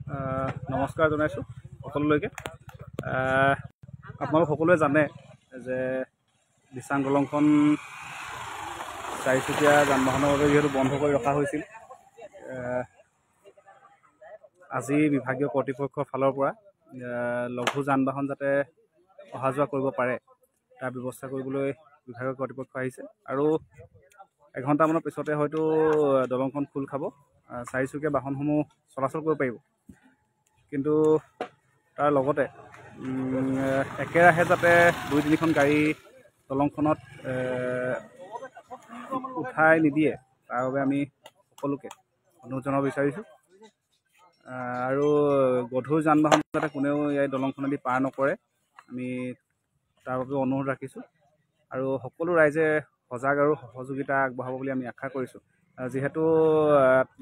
নমস্কাৰ জনাইছোঁ সকলোলৈকে। আপোনালোক সকলোৱে জানে যে দিচাং দলংখন চাৰিচকীয়া যান বাহনৰ বাবে যিহেতু বন্ধ কৰি ৰখা হৈছিল, আজি বিভাগীয় কৰ্তৃপক্ষৰ ফালৰ পৰা লঘু যান বাহন যাতে অহা যোৱা কৰিব পাৰে তাৰ ব্যৱস্থা কৰিবলৈ বিভাগীয় কৰ্তৃপক্ষ আহিছে আৰু এঘণ্টামানৰ পিছতে হয়তো দলংখন খোল খাব, চাৰিচকীয়া বাহনসমূহ চলাচল কৰিব পাৰিব। কিন্তু তাৰ লগতে একেৰাহে যাতে 2-3খন গাড়ী দলংখনত উঠাই নিদিয়ে তাৰ বাবে আমি সকলোকে অনুৰোধ জনাব বিচাৰিছোঁ। আৰু গধুৰ যান বাহন যাতে কোনেও এই দলংখনেদি পাৰ নকৰে আমি তাৰ বাবে অনুৰোধ ৰাখিছোঁ আৰু সকলো ৰাইজে সজাগ আৰু সহযোগিতা আগবঢ়াব বুলি আমি আশা কৰিছোঁ। যিহেতু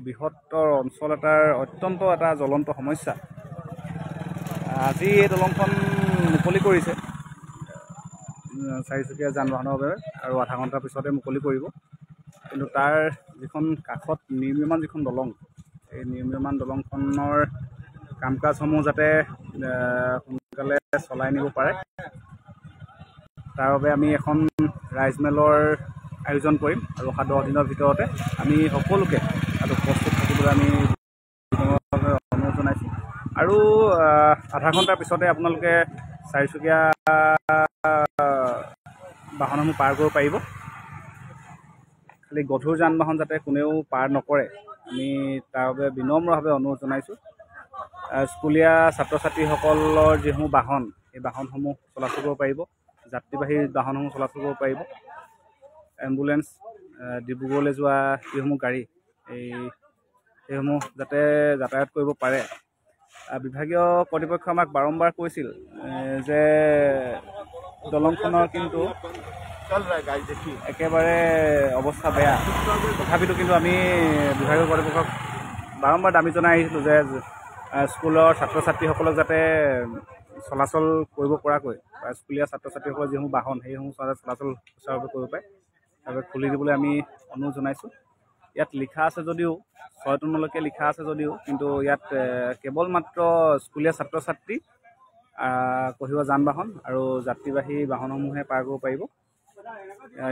বৃহত্তৰ অঞ্চল এটাৰ অত্যন্ত এটা জ্বলন্ত সমস্যা, আজি এই দলংখন মুকলি কৰিছে চাৰিচকীয়া যান বাহনৰ বাবে আৰু আধা ঘণ্টাৰ পিছতে মুকলি কৰিব। কিন্তু তাৰ যিখন কাষত নিৰ্মীয়মান যিখন দলং, এই নিৰ্মীয়মান দলংখনৰ কাম কাজসমূহ যাতে সোনকালে চলাই নিব পাৰে তাৰ বাবে আমি এখন ৰাইজমেলৰ আয়োজন কৰিম আৰু 7 দিনৰ ভিতৰতে আমি সকলোকে আৰু প্ৰস্তুত থাকিবলৈ আমি অনুৰোধ জনাইছোঁ। আৰু আধা ঘণ্টাৰ পিছতে আপোনালোকে চাৰিচকীয়া বাহনসমূহ পাৰ কৰিব পাৰিব। খালি গধুৰ যান বাহন যাতে কোনেও পাৰ নকৰে আমি তাৰ বাবে বিনম্ৰভাৱে অনুৰোধ জনাইছোঁ। স্কুলীয়া ছাত্ৰ ছাত্ৰীসকলৰ যিসমূহ বাহন, সেই বাহনসমূহ চলাচল কৰিব পাৰিব, যাত্ৰীবাহী বাহনসমূহ চলাচল কৰিব পাৰিব। এম্বুলেঞ্চ, ডিব্ৰুগড়লৈ যোৱা যিসমূহ গাড়ী সেইসমূহ যাতে যাতায়াত কৰিব পাৰে। বিভাগীয় কৰ্তৃপক্ষই আমাক বাৰম্বাৰ কৈছিল যে দলংখনৰ কিন্তু একেবাৰে অৱস্থা বেয়া, তথাপিতো কিন্তু আমি বিভাগীয় কৰ্তৃপক্ষক বাৰম্বাৰ দাবী জনাই আহিছিলোঁ যে স্কুলৰ ছাত্ৰ ছাত্ৰীসকলক যাতে চলাচল কৰিব পৰাকৈ বা স্কুলীয়া ছাত্ৰ ছাত্ৰীসকলৰ যিসমূহ বাহন সেইসমূহ চলাচল সুচাৰুৰূপে কৰিব পাৰে তাৰবাবে খুলি দিবলৈ আমি অনুৰোধ জনাইছোঁ। ইয়াত লিখা আছে যদিও 6 টনলৈকে লিখা আছে যদিও কিন্তু ইয়াত কেৱল মাত্ৰ স্কুলীয়া ছাত্ৰ ছাত্ৰী, কঢ়িওৱা যান বাহন আৰু যাত্ৰীবাহী বাহনসমূহে পাৰ কৰিব পাৰিব।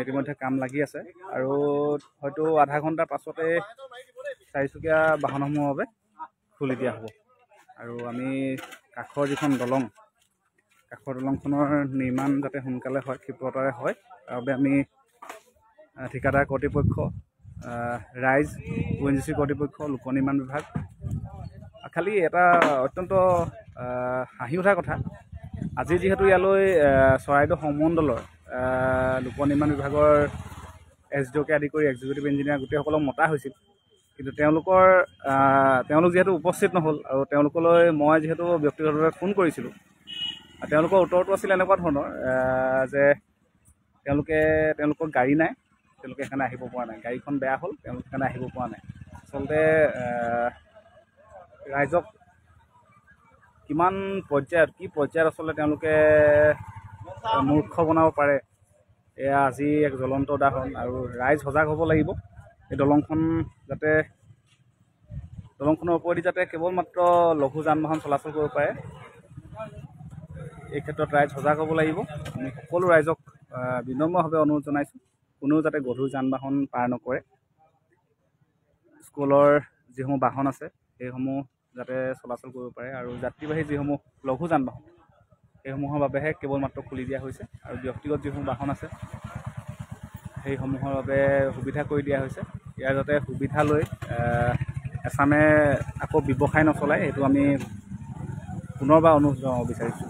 ইতিমধ্যে কাম লাগি আছে আৰু হয়তো আধা ঘণ্টাৰ পাছতে চাৰিচকীয়া বাহনসমূহৰ বাবে খুলি দিয়া হ'ব। আৰু আমি কাষৰ যিখন দলং, কাষৰ দলংখনৰ নিৰ্মাণ যাতে সোনকালে হয়, ক্ষিপ্ৰতাৰে হয় তাৰ বাবে আমি ঠিকাদাৰ কৰ্তৃপক্ষ, ৰাইজ, ONGC কৰ্তৃপক্ষ, লোক নিৰ্মাণ বিভাগ, খালি এটা অত্যন্ত হাঁহি উঠা কথা, আজি যিহেতু ইয়ালৈ চৰাইদেউ সংমণ্ডলৰ লোক নিৰ্মাণ বিভাগৰ SDOকে আদি কৰি এক্সিকিউটিভ ইঞ্জিনিয়াৰ গোটেইসকলক মতা হৈছিল, কিন্তু তেওঁলোক যিহেতু উপস্থিত নহ'ল আৰু তেওঁলোকলৈ মই যিহেতু ব্যক্তিগতভাৱে ফোন কৰিছিলোঁ, তেওঁলোকৰ উত্তৰটো আছিল এনেকুৱা ধৰণৰ যে তেওঁলোকৰ গাড়ী নাই, তেওঁলোকে সেইকাৰণে আহিব পৰা নাই, গাড়ীখন বেয়া হ'ল, তেওঁলোকে সেইকাৰণে আহিব পৰা নাই। আচলতে ৰাইজক কি পৰ্যায়ত আচলতে তেওঁলোকে মূৰ্খ বনাব পাৰে, এয়া আজি এক জ্বলন্ত উদাহৰণ। আৰু ৰাইজ সজাগ হ'ব লাগিব। এই দলংখনৰ ওপৰেদি যাতে কেৱল মাত্ৰ লঘু যান বাহন চলাচল কৰিব পাৰে, এই ক্ষেত্ৰত ৰাইজ সজাগ হ'ব লাগিব। আমি সকলো ৰাইজক বিনম্ৰভাৱে অনুৰোধ জনাইছোঁ, কোনেও যাতে গধুৰ যান বাহন পাৰ নকৰে। স্কুলৰ যিসমূহ বাহন আছে সেইসমূহ যাতে চলাচল কৰিব পাৰে আৰু যাত্ৰীবাহী যিসমূহ লঘু যান বাহন সেইসমূহৰ বাবেহে কেৱল মাত্ৰ খুলি দিয়া হৈছে আৰু ব্যক্তিগত যিসমূহ বাহন আছে সেইসমূহৰ বাবে সুবিধা কৰি দিয়া হৈছে। ইয়াৰ যাতে সুবিধা লৈ এচামে আকৌ ব্যৱসায় নচলায় সেইটো আমি পুনৰবাৰ অনুৰোধ জনাব বিচাৰিছোঁ।